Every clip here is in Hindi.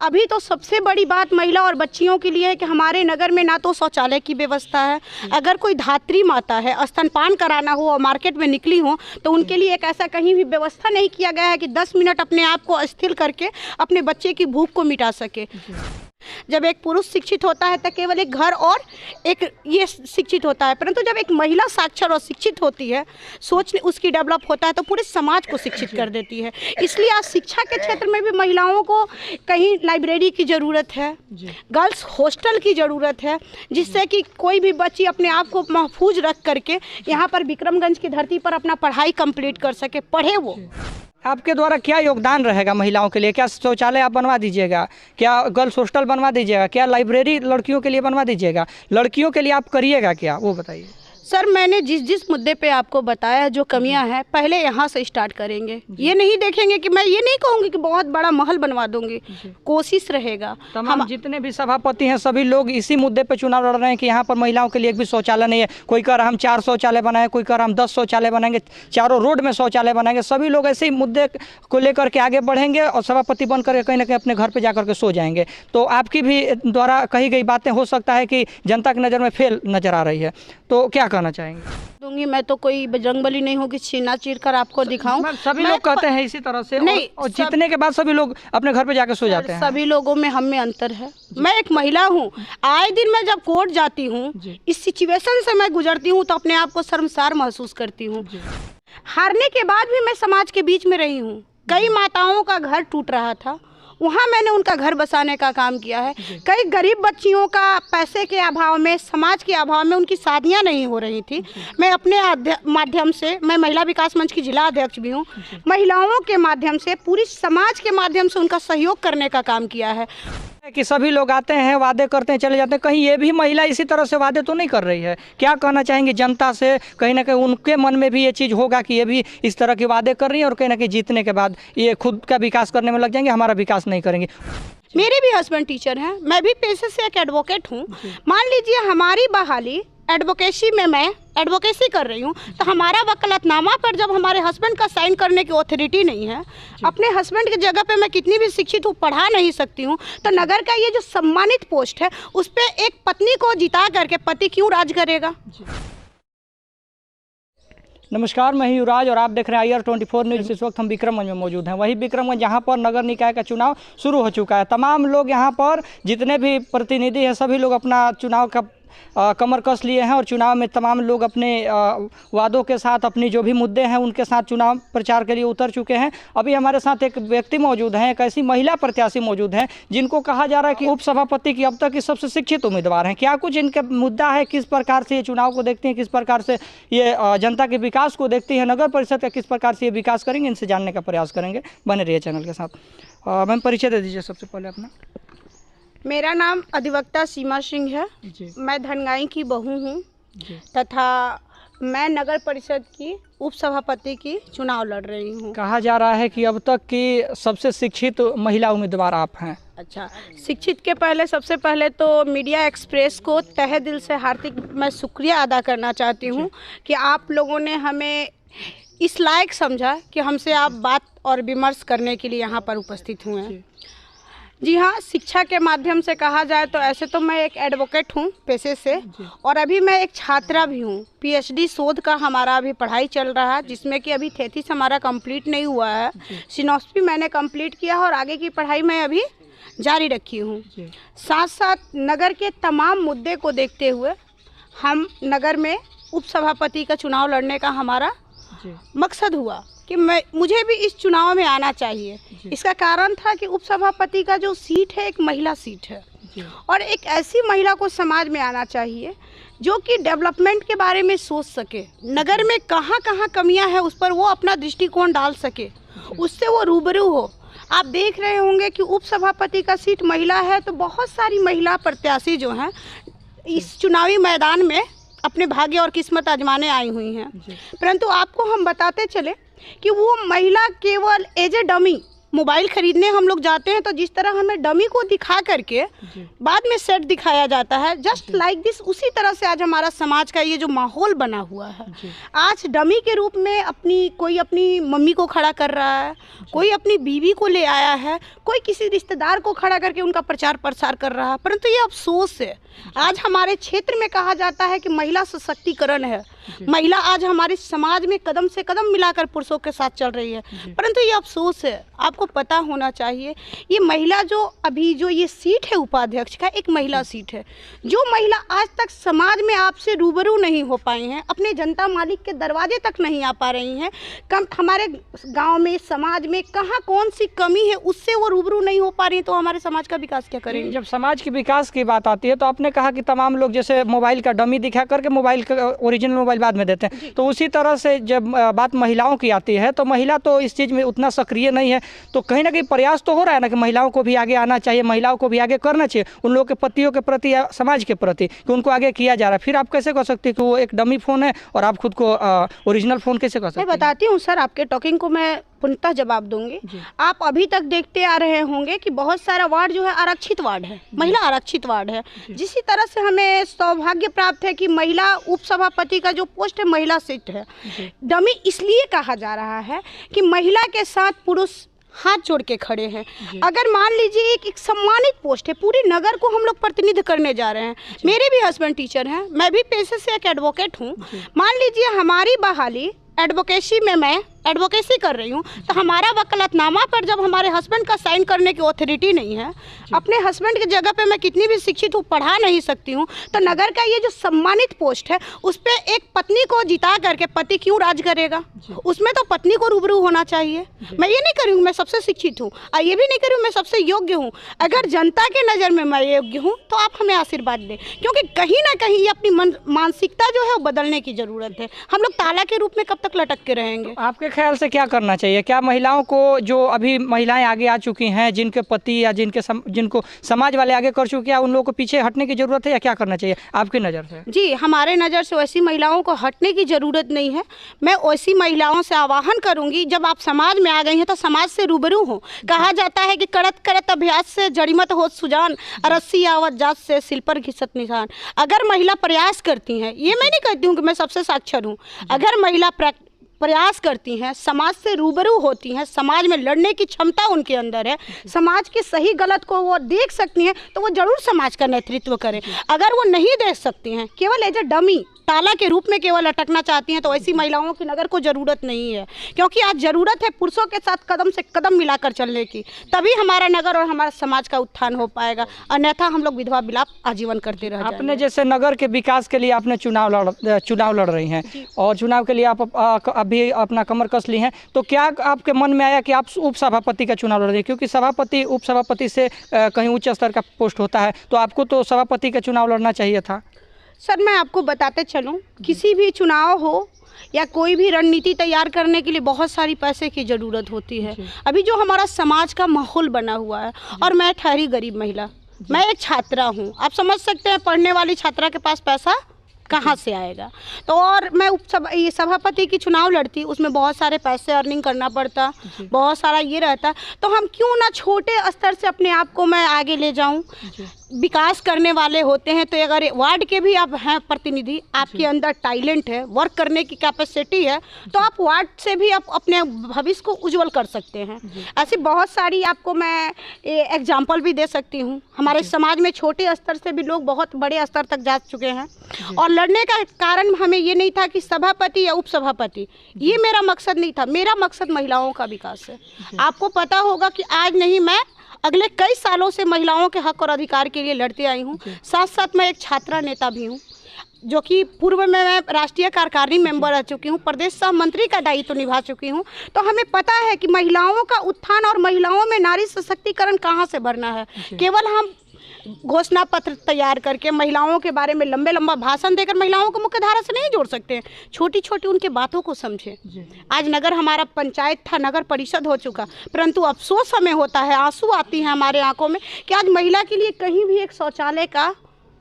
अभी तो सबसे बड़ी बात महिला और बच्चियों के लिए है कि हमारे नगर में ना तो शौचालय की व्यवस्था है। अगर कोई धात्री माता है, स्तनपान कराना हो और मार्केट में निकली हो तो उनके लिए एक ऐसा कहीं भी व्यवस्था नहीं किया गया है कि 10 मिनट अपने आप को स्थिर करके अपने बच्चे की भूख को मिटा सके। जब एक पुरुष शिक्षित होता है तो केवल एक घर और एक ये शिक्षित होता है, परंतु जब एक महिला साक्षर और शिक्षित होती है, सोच उसकी डेवलप होता है तो पूरे समाज को शिक्षित कर देती है। इसलिए आज शिक्षा के क्षेत्र में भी महिलाओं को कहीं लाइब्रेरी की ज़रूरत है, गर्ल्स हॉस्टल की ज़रूरत है, जिससे कि कोई भी बच्ची अपने आप को महफूज रख करके यहाँ पर विक्रमगंज की धरती पर अपना पढ़ाई कंप्लीट कर सके, पढ़े वो। आपके द्वारा क्या योगदान रहेगा महिलाओं के लिए? क्या शौचालय आप बनवा दीजिएगा? क्या गर्ल्स हॉस्टल बनवा दीजिएगा? क्या लाइब्रेरी लड़कियों के लिए बनवा दीजिएगा? लड़कियों के लिए आप करिएगा क्या, वो बताइए। सर, मैंने जिस मुद्दे पे आपको बताया जो कमियां हैं, पहले यहाँ से स्टार्ट करेंगे। ये नहीं देखेंगे कि मैं ये नहीं कहूँगी कि बहुत बड़ा महल बनवा दूंगी, कोशिश रहेगा। हम जितने भी सभापति हैं सभी लोग इसी मुद्दे पे चुनाव लड़ रहे हैं कि यहाँ पर महिलाओं के लिए एक भी शौचालय नहीं है। कोई कह रहा हम 4 शौचालय बनाएं, कोई कह रहा हम 10 शौचालय बनाएंगे, चारों रोड में शौचालय बनाएंगे। सभी लोग ऐसे ही मुद्दे को लेकर के आगे बढ़ेंगे और सभापति बन करके कहीं ना कहीं अपने घर पर जाकर के सो जाएंगे। तो आपकी भी द्वारा कही गई बातें हो सकता है कि जनता की नज़र में फेल नजर आ रही है, तो क्या कहना चाहेंगे? दूंगी मैं तो कोई बजरंगबली नहीं होगी छीना चीर कर आपको दिखाऊं। सभी लोग कहते हैं इसी तरह से नहीं, और जीतने के बाद सभी लोग अपने घर पे जाकर सो जाते हैं। सभी लोगों में हम में अंतर है। मैं एक महिला हूं, आए दिन मैं जब कोर्ट जाती हूं, इस सिचुएशन से मैं गुजरती हूं तो अपने आप को शर्मसार महसूस करती हूं। हारने के बाद भी मैं समाज के बीच में रही हूं। कई माताओं का घर टूट रहा था, वहाँ मैंने उनका घर बसाने का काम किया है। कई गरीब बच्चियों का पैसे के अभाव में, समाज के अभाव में उनकी शादियाँ नहीं हो रही थी। मैं अपने माध्यम से, मैं महिला विकास मंच की जिला अध्यक्ष भी हूँ, महिलाओं के माध्यम से, पूरी समाज के माध्यम से उनका सहयोग करने का काम किया है। कि सभी लोग आते हैं, वादे करते हैं, चले जाते हैं, कहीं ये भी महिला इसी तरह से वादे तो नहीं कर रही है? क्या कहना चाहेंगे जनता से? कहीं ना कहीं उनके मन में भी ये चीज़ होगा कि ये भी इस तरह के वादे कर रही है और कहीं ना कहीं जीतने के बाद ये खुद का विकास करने में लग जाएंगे, हमारा विकास नहीं करेंगे। मेरे भी हस्बैंड टीचर हैं, मैं भी पेशे से एक एडवोकेट हूँ। मान लीजिए हमारी बहाली एडवोकेसी में, मैं एडवोकेसी कर रही हूँ, तो हमारा वकालतनामा पर जब हमारे हस्बैंड का साइन करने की ऑथोरिटी नहीं है, अपने हस्बैंड की जगह पे मैं कितनी भी शिक्षित हूँ, पढ़ा नहीं सकती हूँ, तो नगर का ये जो सम्मानित पोस्ट है उस पर एक पत्नी को जिता करके पति क्यों राज करेगा? नमस्कार, मैं ही युवराज और आप देख रहे हैं IR24 न्यूज़। इस वक्त हम विक्रमगंज में मौजूद हैं। वही विक्रमगंज जहां पर नगर निकाय का चुनाव शुरू हो चुका है। तमाम लोग यहां पर, जितने भी प्रतिनिधि हैं, सभी लोग अपना चुनाव का कमर कस लिए हैं और चुनाव में तमाम लोग अपने वादों के साथ, अपनी जो भी मुद्दे हैं उनके साथ चुनाव प्रचार के लिए उतर चुके हैं। अभी हमारे साथ एक व्यक्ति मौजूद हैं, एक ऐसी महिला प्रत्याशी मौजूद हैं जिनको कहा जा रहा है कि उपसभापति की अब तक की सबसे शिक्षित उम्मीदवार हैं। क्या कुछ इनका मुद्दा है, किस प्रकार से ये चुनाव को देखती हैं, किस प्रकार से ये जनता के विकास को देखती है, नगर परिषद का किस प्रकार से ये विकास करेंगे, इनसे जानने का प्रयास करेंगे। बने रहिए चैनल के साथ। मैम, परिचय दे दीजिए सबसे पहले अपना। मेरा नाम अधिवक्ता सीमा सिंह है। मैं धनगाई की बहू हूँ तथा मैं नगर परिषद की उपसभापति की चुनाव लड़ रही हूँ। कहा जा रहा है कि अब तक की सबसे शिक्षित महिला उम्मीदवार आप हैं। अच्छा, शिक्षित के पहले सबसे पहले तो मीडिया एक्सप्रेस को तहे दिल से हार्दिक मैं शुक्रिया अदा करना चाहती हूँ कि आप लोगों ने हमें इस लायक समझा कि हमसे आप बात और विमर्श करने के लिए यहाँ पर उपस्थित हुए हैं। जी हाँ, शिक्षा के माध्यम से कहा जाए तो ऐसे तो मैं एक एडवोकेट हूँ पेशे से, और अभी मैं एक छात्रा भी हूँ। PhD शोध का हमारा अभी पढ़ाई चल रहा है, जिसमें कि अभी थीसिस हमारा कंप्लीट नहीं हुआ है। सिनोप्सिस मैंने कंप्लीट किया और आगे की पढ़ाई मैं अभी जारी रखी हूँ। साथ साथ नगर के तमाम मुद्दे को देखते हुए हम नगर में उपसभापति का चुनाव लड़ने का हमारा मकसद हुआ कि मुझे भी इस चुनाव में आना चाहिए। इसका कारण था कि उपसभापति का जो सीट है एक महिला सीट है और एक ऐसी महिला को समाज में आना चाहिए जो कि डेवलपमेंट के बारे में सोच सके, नगर में कहाँ कहाँ कमियां हैं उस पर वो अपना दृष्टिकोण डाल सके, उससे वो रूबरू हो। आप देख रहे होंगे कि उपसभापति का सीट महिला है, तो बहुत सारी महिला प्रत्याशी जो हैं इस चुनावी मैदान में अपने भाग्य और किस्मत आजमाने आई हुई हैं। परंतु आपको हम बताते चले कि वो महिला केवल एज ए डमी मोबाइल खरीदने हम लोग जाते हैं तो जिस तरह हमें डमी को दिखा करके बाद में सेट दिखाया जाता है, जस्ट लाइक दिस उसी तरह से आज हमारा समाज का ये जो माहौल बना हुआ है, आज डमी के रूप में कोई अपनी मम्मी को खड़ा कर रहा है, कोई अपनी बीवी को ले आया है, कोई किसी रिश्तेदार को खड़ा करके उनका प्रचार प्रसार कर रहा है। परंतु ये अफसोस है, आज हमारे क्षेत्र में कहा जाता है कि महिला सशक्तिकरण है, महिला आज हमारे समाज में कदम से कदम मिलाकर पुरुषों के साथ चल रही है। परंतु ये अफसोस है, आपको पता होना चाहिए ये महिला जो अभी जो ये सीट है उपाध्यक्ष का, एक महिला सीट है। जो महिला आज तक समाज में आपसे रूबरू नहीं हो पाई हैं, अपने जनता मालिक के दरवाजे तक नहीं आ पा रही हैं, हमारे गांव में समाज में कहाँ कौन सी कमी है उससे वो रूबरू नहीं हो पा रही, तो हमारे समाज का विकास क्या करेंगे। जब समाज के विकास की बात आती है तो आपने कहा कि तमाम लोग जैसे मोबाइल का डमी दिखा करके मोबाइल का ओरिजिनल मोबाइल बाद में देते हैं, तो उसी तरह से जब बात महिलाओं की आती है तो महिला तो इस चीज़ में उतना सक्रिय नहीं है, तो कहीं ना कहीं प्रयास तो हो रहा है ना कि महिलाओं को भी आगे आना चाहिए, महिलाओं को भी आगे करना चाहिए, उन लोगों के पतियों के प्रति या समाज के प्रति कि उनको आगे किया जा रहा है। फिर आप कैसे कह सकते हैं कि वो एक डमी फ़ोन है और आप खुद को ओरिजिनल फ़ोन कैसे कह सकते हैं? मैं बताती हूँ सर, आपके टॉकिंग को मैं पूर्णतः जवाब दूंगी। आप अभी तक देखते आ रहे होंगे कि बहुत सारा वार्ड जो है आरक्षित वार्ड है, महिला आरक्षित वार्ड है। जिसी तरह से हमें सौभाग्य प्राप्त है कि महिला उपसभापति का जो पोस्ट है महिला सीट है। डमी इसलिए कहा जा रहा है कि महिला के साथ पुरुष हाथ जोड़ के खड़े हैं। अगर मान लीजिए एक सम्मानित पोस्ट है, पूरे नगर को हम लोग प्रतिनिधित्व करने जा रहे हैं। मेरे भी हस्बैंड टीचर हैं, मैं भी पेशे से एक एडवोकेट हूँ। मान लीजिए हमारी बहाली एडवोकेसी में मैं एडवोकेसी कर रही हूँ, तो हमारा वकालतनामा पर जब हमारे हस्बैंड का साइन करने की अथॉरिटी नहीं है, अपने हस्बैंड की जगह पे मैं कितनी भी शिक्षित हूँ, पढ़ा नहीं सकती हूँ, तो नगर का ये जो सम्मानित पोस्ट है उस पर एक पत्नी को जिता करके पति क्यों राज करेगा? उसमें तो पत्नी को रूबरू होना चाहिए। मैं ये नहीं करूँ मैं सबसे शिक्षित हूँ और ये भी नहीं करूँ मैं सबसे योग्य हूँ। अगर जनता के नज़र में मैं योग्य हूँ तो आप हमें आशीर्वाद दें, क्योंकि कहीं ना कहीं ये अपनी मानसिकता जो है वो बदलने की ज़रूरत है। हम लोग ताला के रूप में कब तक लटक के रहेंगे? आपके ख्याल से क्या करना चाहिए? क्या महिलाओं को, जो अभी महिलाएं आगे आ चुकी हैं, जिनके पति या जिनको समाज वाले आगे कर चुके हैं, उन लोगों को पीछे हटने की ज़रूरत है या क्या करना चाहिए आपकी नज़र से? जी, हमारे नज़र से वैसी महिलाओं को हटने की ज़रूरत नहीं है। मैं वैसी महिलाओं से आह्वान करूंगी, जब आप समाज में आ गई हैं तो समाज से रूबरू हो। कहा जाता है कि करत करत अभ्यास से जड़ीमत हो सुजान, रस्सी आवत जात से सिल पर घिसत निशान। अगर महिला प्रयास करती हैं, ये मैं नहीं कहती हूँ कि मैं सबसे साक्षर हूँ, अगर महिला प्रयास करती हैं, समाज से रूबरू होती हैं, समाज में लड़ने की क्षमता उनके अंदर है, समाज के सही गलत को वो देख सकती हैं, तो वो जरूर समाज का नेतृत्व करें। अगर वो नहीं देख सकती हैं, केवल एज ए डमी ताला के रूप में केवल अटकना चाहती हैं, तो ऐसी महिलाओं की नगर को ज़रूरत नहीं है। क्योंकि आज ज़रूरत है पुरुषों के साथ कदम से कदम मिलाकर चलने की, तभी हमारा नगर और हमारा समाज का उत्थान हो पाएगा। अन्यथा हम लोग विधवा विलाप आजीवन करते रह जाएंगे। आपने जैसे नगर के विकास के लिए आपने चुनाव लड़ रही हैं और चुनाव के लिए आप अभी अपना कमर कस ली हैं, तो क्या आपके मन में आया कि आप उपसभापति का चुनाव लड़ रही हैं? क्योंकि सभापति उपसभापति से कहीं उच्च स्तर का पोस्ट होता है, तो आपको तो सभापति का चुनाव लड़ना चाहिए था। सर, मैं आपको बताते चलूं, किसी भी चुनाव हो या कोई भी रणनीति तैयार करने के लिए बहुत सारी पैसे की ज़रूरत होती है। अभी जो हमारा समाज का माहौल बना हुआ है, और मैं ठहरी गरीब महिला, मैं एक छात्रा हूँ, आप समझ सकते हैं पढ़ने वाली छात्रा के पास पैसा कहाँ से आएगा। तो और मैं ये सभापति की चुनाव लड़ती, उसमें बहुत सारे पैसे अर्निंग करना पड़ता, बहुत सारा ये रहता, तो हम क्यों ना छोटे स्तर से अपने आप को मैं आगे ले जाऊं। विकास करने वाले होते हैं, तो अगर वार्ड के भी आप हैं प्रतिनिधि, आपके अंदर टैलेंट है, वर्क करने की कैपेसिटी है, तो आप वार्ड से भी आप अपने भविष्य को उज्जवल कर सकते हैं। ऐसी बहुत सारी आपको मैं एग्जाम्पल भी दे सकती हूँ। हमारे समाज में छोटे स्तर से भी लोग बहुत बड़े स्तर तक जा चुके हैं, और लड़ने का कारण हमें ये नहीं था कि सभापति या उपसभापति, ये मेरा मकसद नहीं था। मेरा मकसद महिलाओं का विकास है। आपको पता होगा कि आज नहीं, मैं अगले कई सालों से महिलाओं के हक और अधिकार के लिए लड़ते आई हूँ। साथ साथ मैं एक छात्रा नेता भी हूँ, जो कि पूर्व में मैं राष्ट्रीय कार्यकारिणी मेंबर रह चुकी हूँ, प्रदेश सह मंत्री का दायित्व निभा चुकी हूँ। तो हमें पता है कि महिलाओं का उत्थान और महिलाओं में नारी सशक्तिकरण कहाँ से भरना है। केवल हम घोषणा पत्र तैयार करके महिलाओं के बारे में लंबा भाषण देकर महिलाओं को मुख्य धारा से नहीं जोड़ सकते हैं। छोटी छोटी उनके बातों को समझें। आज नगर हमारा पंचायत था, नगर परिषद हो चुका, परंतु अफसोस हमें होता है, आंसू आती हैं हमारे आंखों में कि आज महिला के लिए कहीं भी एक शौचालय का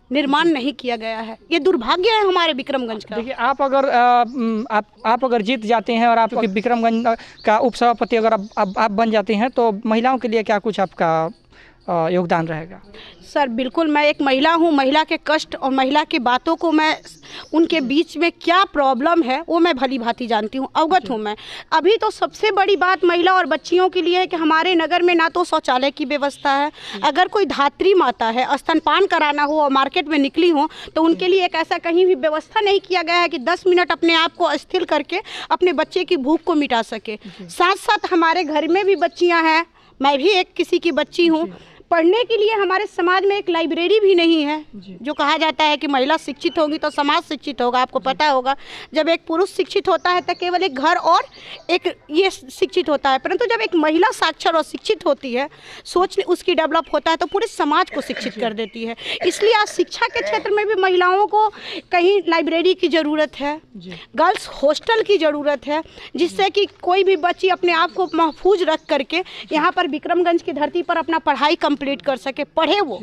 निर्माण नहीं किया गया है। ये दुर्भाग्य है हमारे विक्रमगंज का। देखिए, आप अगर जीत जाते हैं और आप विक्रमगंज का उपसभापति अगर आप बन जाते हैं तो महिलाओं के लिए क्या कुछ आपका योगदान रहेगा? सर बिल्कुल, मैं एक महिला हूँ, महिला के कष्ट और महिला की बातों को मैं उनके बीच में क्या प्रॉब्लम है वो मैं भली भांति जानती हूँ, अवगत हूँ मैं। अभी तो सबसे बड़ी बात महिला और बच्चियों के लिए है कि हमारे नगर में ना तो शौचालय की व्यवस्था है। अगर कोई धात्री माता है, स्तनपान कराना हो और मार्केट में निकली हो तो उनके लिए एक ऐसा कहीं भी व्यवस्था नहीं किया गया है कि 10 मिनट अपने आप को अस्थिर करके अपने बच्चे की भूख को मिटा सके। साथ साथ हमारे घर में भी बच्चियाँ हैं, मैं भी एक किसी की बच्ची हूँ। पढ़ने के लिए हमारे समाज में एक लाइब्रेरी भी नहीं है। जो कहा जाता है कि महिला शिक्षित होगी तो समाज शिक्षित होगा, आपको पता होगा जब एक पुरुष शिक्षित होता है तो केवल एक घर और एक ये शिक्षित होता है, परंतु जब एक महिला साक्षर और शिक्षित होती है, सोच उसकी डेवलप होता है तो पूरे समाज को शिक्षित कर देती है। इसलिए आज शिक्षा के क्षेत्र में भी महिलाओं को कहीं लाइब्रेरी की ज़रूरत है, गर्ल्स हॉस्टल की ज़रूरत है, जिससे कि कोई भी बच्ची अपने आप को महफूज रख करके यहाँ पर विक्रमगंज की धरती पर अपना पढ़ाई कंप्लीट कर सके, पढ़े वो।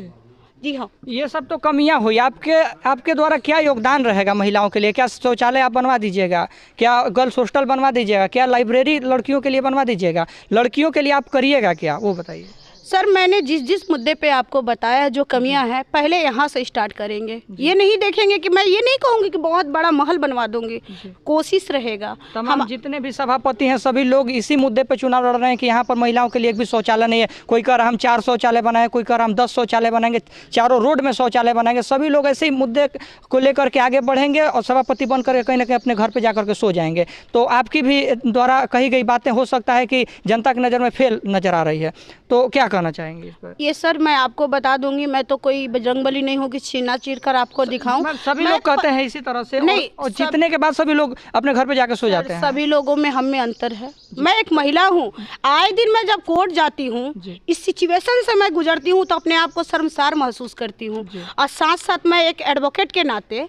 जी हाँ, ये सब तो कमियां हुई। आपके द्वारा क्या योगदान रहेगा महिलाओं के लिए? क्या शौचालय आप बनवा दीजिएगा? क्या गर्ल्स हॉस्टल बनवा दीजिएगा? क्या लाइब्रेरी लड़कियों के लिए बनवा दीजिएगा? लड़कियों के लिए आप करिएगा क्या, वो बताइए। सर मैंने जिस मुद्दे पे आपको बताया जो कमियां हैं, पहले यहाँ से स्टार्ट करेंगे। ये नहीं देखेंगे कि मैं ये नहीं कहूँगी कि बहुत बड़ा महल बनवा दूंगी, कोशिश रहेगा। तमाम जितने भी सभापति हैं सभी लोग इसी मुद्दे पे चुनाव लड़ रहे हैं कि यहाँ पर महिलाओं के लिए एक भी शौचालय नहीं है। कोई कह रहा हम 4 शौचालय बनाए, कोई कह रहा हम 10 शौचालय बनाएंगे, चारों रोड में शौचालय बनाएंगे। सभी लोग ऐसे ही मुद्दे को लेकर के आगे बढ़ेंगे और सभापति बन करके कहीं ना कहीं अपने घर पर जा करके सो जाएंगे। तो आपकी भी द्वारा कही गई बातें हो सकता है कि जनता की नज़र में फेल नज़र आ रही है, तो क्या कहना चाहेंगे इस पर? ये सर मैं आपको बता दूंगी, मैं तो कोई बजरंगबली नहीं हूँ कि छीना चीर कर आपको दिखाऊं। सभी लोग कहते हैं इसी तरह से नहीं, और जीतने के बाद सभी लोग अपने घर पे जाकर सो जाते हैं। सभी लोगों में हम में अंतर है। मैं एक महिला हूँ, आए दिन मैं जब कोर्ट जाती हूँ, इस सिचुएशन से मैं गुजरती हूँ तो अपने आप को शर्मसार महसूस करती हूँ। और साथ साथ मैं एक एडवोकेट के नाते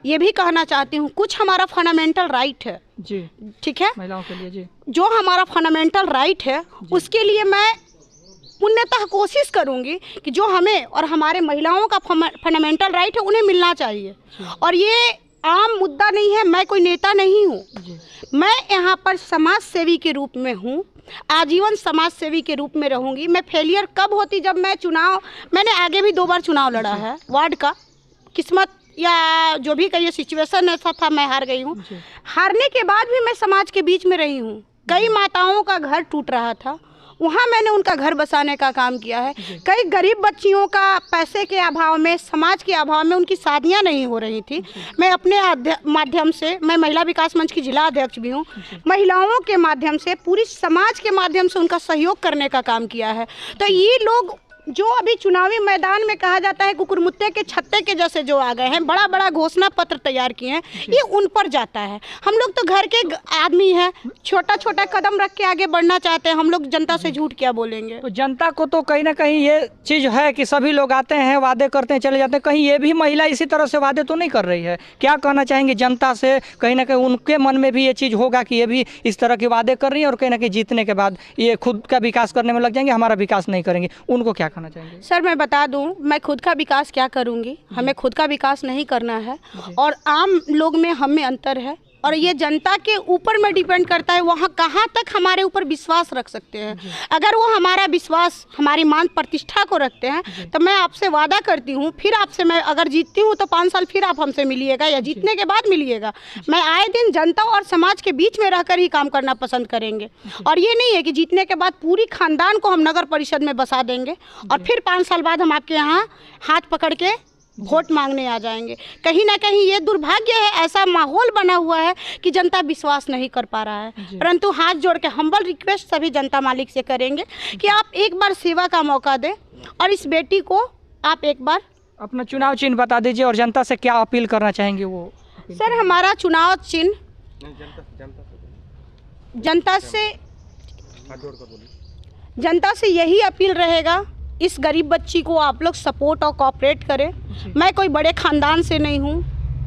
ये भी कहना चाहती हूँ, कुछ हमारा फंडामेंटल राइट है जी, ठीक है, महिलाओं के लिए जी, जो हमारा फंडामेंटल राइट है उसके लिए मैं पूर्णतः कोशिश करूंगी कि जो हमें और हमारे महिलाओं का फंडामेंटल राइट है उन्हें मिलना चाहिए। और ये आम मुद्दा नहीं है, मैं कोई नेता नहीं हूँ, मैं यहाँ पर समाज सेवी के रूप में हूँ, आजीवन समाज सेवी के रूप में रहूँगी। मैं फेलियर कब होती, जब मैंने आगे भी 2 बार चुनाव लड़ा है वार्ड का, किस्मत या जो भी कहिए सिचुएशन ऐसा था, मैं हार गई हूँ। हारने के बाद भी मैं समाज के बीच में रही हूँ। कई माताओं का घर टूट रहा था, वहाँ मैंने उनका घर बसाने का काम किया है। कई गरीब बच्चियों का पैसे के अभाव में, समाज के अभाव में उनकी शादियाँ नहीं हो रही थी। मैं अपने माध्यम से, मैं महिला विकास मंच की जिला अध्यक्ष भी हूँ, महिलाओं के माध्यम से, पूरी समाज के माध्यम से उनका सहयोग करने का काम किया है। तो ये लोग जो अभी चुनावी मैदान में कहा जाता है कुकुरमुत्ते के छत्ते के जैसे जो आ गए हैं, बड़ा बड़ा घोषणा पत्र तैयार किए हैं, ये उन पर जाता है। हम लोग तो घर के आदमी हैं, छोटा छोटा कदम रख के आगे बढ़ना चाहते हैं। हम लोग जनता से झूठ क्या बोलेंगे? तो जनता को तो कहीं ना कहीं ये चीज़ है कि सभी लोग आते हैं, वादे करते हैं, चले जाते हैं। कहीं ये भी महिला इसी तरह से वादे तो नहीं कर रही है? क्या कहना चाहेंगे जनता से? कहीं ना कहीं उनके मन में भी ये चीज़ होगा कि ये भी इस तरह के वादे कर रही है और कहीं ना कहीं जीतने के बाद ये खुद का विकास करने में लग जाएंगे, हमारा विकास नहीं करेंगे। उनको क्या कहना चाहेंगे? सर मैं बता दूं, मैं खुद का विकास क्या करूंगी, हमें खुद का विकास नहीं करना है और आम लोग में हम में अंतर है और ये जनता के ऊपर में डिपेंड करता है वहाँ कहाँ तक हमारे ऊपर विश्वास रख सकते हैं। अगर वो हमारा विश्वास, हमारी मान प्रतिष्ठा को रखते हैं तो मैं आपसे वादा करती हूँ, फिर आपसे मैं अगर जीतती हूँ तो 5 साल फिर आप हमसे मिलिएगा या जीतने के बाद मिलिएगा। मैं आए दिन जनता और समाज के बीच में रहकर ही काम करना पसंद करेंगे और ये नहीं है कि जीतने के बाद पूरी खानदान को हम नगर परिषद में बसा देंगे और फिर 5 साल बाद हम आपके यहाँ हाथ पकड़ के वोट मांगने आ जाएंगे। कहीं ना कहीं ये दुर्भाग्य है, ऐसा माहौल बना हुआ है कि जनता विश्वास नहीं कर पा रहा है। परंतु हाथ जोड़ के हम्बल रिक्वेस्ट सभी जनता मालिक से करेंगे कि आप एक बार सेवा का मौका दें और इस बेटी को आप एक बार अपना चुनाव चिन्ह बता दीजिए और जनता से क्या अपील करना चाहेंगे वो? सर हमारा चुनाव चिन्ह जनता से यही अपील रहेगा, इस गरीब बच्ची को आप लोग सपोर्ट और कोऑपरेट करें। मैं कोई बड़े खानदान से नहीं हूँ,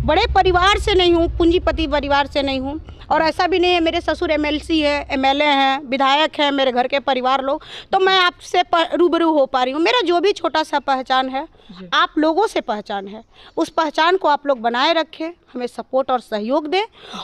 बड़े परिवार से नहीं हूँ, पूंजीपति परिवार से नहीं हूँ। और ऐसा भी नहीं है, मेरे ससुर एमएलसी है, एमएलए हैं, विधायक हैं, मेरे घर के परिवार लोग, तो मैं आपसे रूबरू हो पा रही हूँ। मेरा जो भी छोटा सा पहचान है आप लोगों से पहचान है, उस पहचान को आप लोग बनाए रखें, हमें सपोर्ट और सहयोग दें,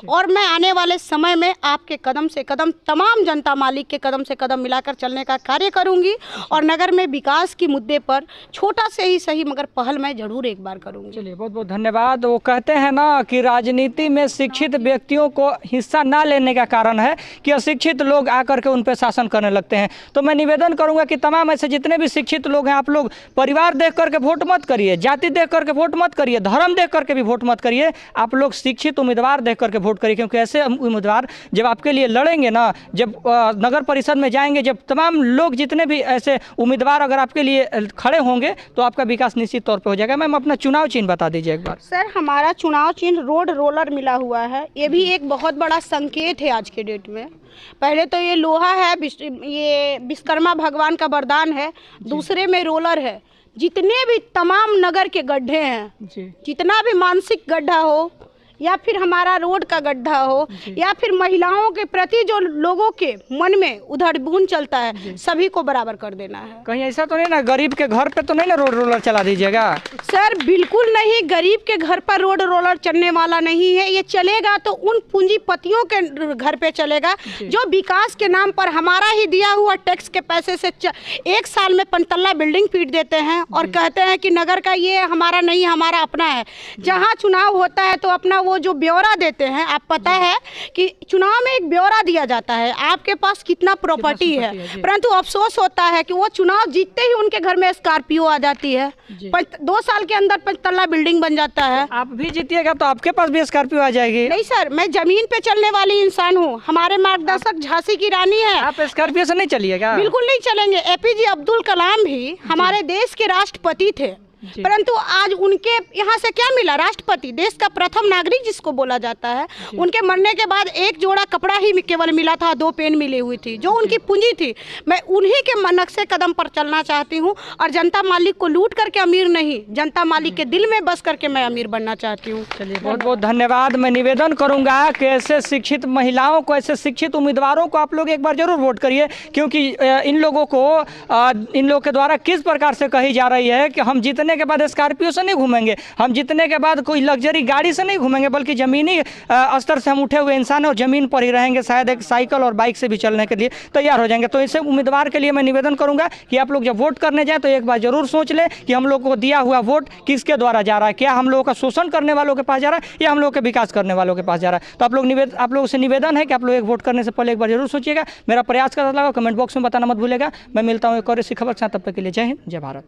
और मैं आने वाले समय में आपके कदम से कदम, तमाम जनता मालिक के कदम से कदम मिलाकर चलने का कार्य करूंगी, और नगर में विकास की मुद्दे पर छोटा से ही सही मगर पहल मैं जरूर एक बार करूंगी। चलिए, बहुत बहुत धन्यवाद। वो कहते हैं ना कि राजनीति में शिक्षित व्यक्तियों को हिस्सा ना लेने का कारण है कि अशिक्षित लोग आकर के उन पर शासन करने लगते हैं। तो मैं निवेदन करूंगा कि तमाम ऐसे जितने भी शिक्षित लोग हैं, आप लोग परिवार देख करके वोट मत करिए, जाति देख करके वोट मत करिए, धर्म देख करके भी वोट मत करिए, आप लोग शिक्षित उम्मीदवार देख करके वोट करिए, क्योंकि ऐसे उम्मीदवार जब आपके लिए लड़ेंगे ना, जब नगर परिषद में जाएंगे, जब तमाम लोग जितने भी ऐसे उम्मीदवार अगर आपके लिए खड़े होंगे तो आपका विकास निश्चित तौर पे हो जाएगा। मैम, अपना चुनाव चिन्ह बता दीजिए एक बार। सर, हमारा चुनाव चिन्ह रोड रोलर मिला हुआ है, ये भी एक बहुत बड़ा संकेत है आज के डेट में। पहले तो ये लोहा है, ये विश्वकर्मा भगवान का वरदान है, दूसरे में रोलर है। जितने भी तमाम नगर के गड्ढे हैं, जितना भी मानसिक गड्ढा हो या फिर हमारा रोड का गड्ढा हो या फिर महिलाओं के प्रति जो लोगों के मन में उधड़बुन चलता है, सभी को बराबर कर देना है। कहीं ऐसा तो नहीं ना गरीब के घर पे तो नहीं ना रोड रोलर चला दीजिएगा? सर, बिल्कुल नहीं, गरीब के घर पर रोड रोलर चलने वाला नहीं है। ये चलेगा तो उन पूंजीपतियों के घर पे चलेगा जो विकास के नाम पर हमारा ही दिया हुआ टैक्स के पैसे से एक साल में 5 तल्ला बिल्डिंग पीट देते हैं और कहते हैं कि नगर का ये हमारा नहीं, हमारा अपना है। जहाँ चुनाव होता है तो अपना वो जो ब्यौरा देते हैं, आप पता है कि चुनाव में एक ब्यौरा दिया जाता है आपके पास कितना प्रॉपर्टी है, परंतु अफसोस होता है कि वो चुनाव जीतते ही उनके घर में स्कॉर्पियो आ जाती है, 2 साल के अंदर 5 तल्ला बिल्डिंग बन जाता है। आप भी जीतिएगा तो आपके पास भी स्कॉर्पियो आ जाएगी? नहीं सर, मैं जमीन पे चलने वाली इंसान हूँ, हमारे मार्गदर्शक झांसी की रानी है। आप स्कॉर्पियो से नहीं चलिएगा? बिल्कुल नहीं चलेंगे। एपीजे अब्दुल कलाम भी हमारे देश के राष्ट्रपति थे, परंतु आज उनके यहाँ से क्या मिला? राष्ट्रपति, देश का प्रथम नागरिक जिसको बोला जाता है, उनके मरने के बाद एक जोड़ा कपड़ा ही केवल मिला था, 2 पेन मिली हुई थी, जो उनकी पूंजी थी। मैं उन्हीं के नक्शे कदम पर चलना चाहती हूँ और जनता मालिक को लूट करके अमीर नहीं, जनता मालिक के दिल में बस करके मैं अमीर बनना चाहती हूँ। चलिए, बहुत बहुत धन्यवाद। मैं निवेदन करूँगा कि ऐसे शिक्षित महिलाओं को, ऐसे शिक्षित उम्मीदवारों को आप लोग एक बार जरूर वोट करिए, क्योंकि इन लोगों के द्वारा किस प्रकार से कही जा रही है कि हम जीतने के बाद स्कॉर्पियो से नहीं घूमेंगे, हम जीतने के बाद कोई लग्जरी गाड़ी से नहीं घूमेंगे, बल्कि जमीनी स्तर से हम उठे हुए इंसान और जमीन पर ही रहेंगे, शायद एक साइकिल और बाइक से भी चलने के लिए तैयार हो जाएंगे। तो ऐसे उम्मीदवार के लिए मैं निवेदन करूंगा कि आप लोग जब वोट करने जाए तो एक बार जरूर सोच ले कि हम लोग को दिया हुआ वोट किसके द्वारा जा रहा है, क्या हम लोगों का शोषण करने वालों के पास जा रहा है या हम लोग के विकास करने वालों के पास जा रहा है। तो आप लोगों से निवेदन है कि आप लोग एक वोट करने से पहले एक बार जरूर सोचिएगा। मेरा प्रयास करता लगा, कमेंट बॉक्स में बताना मत भूलेगा। मैं मिलता हूँ एक और ऐसी खबर के साथ, तब तक के लिए जय हिंद, जय भारत।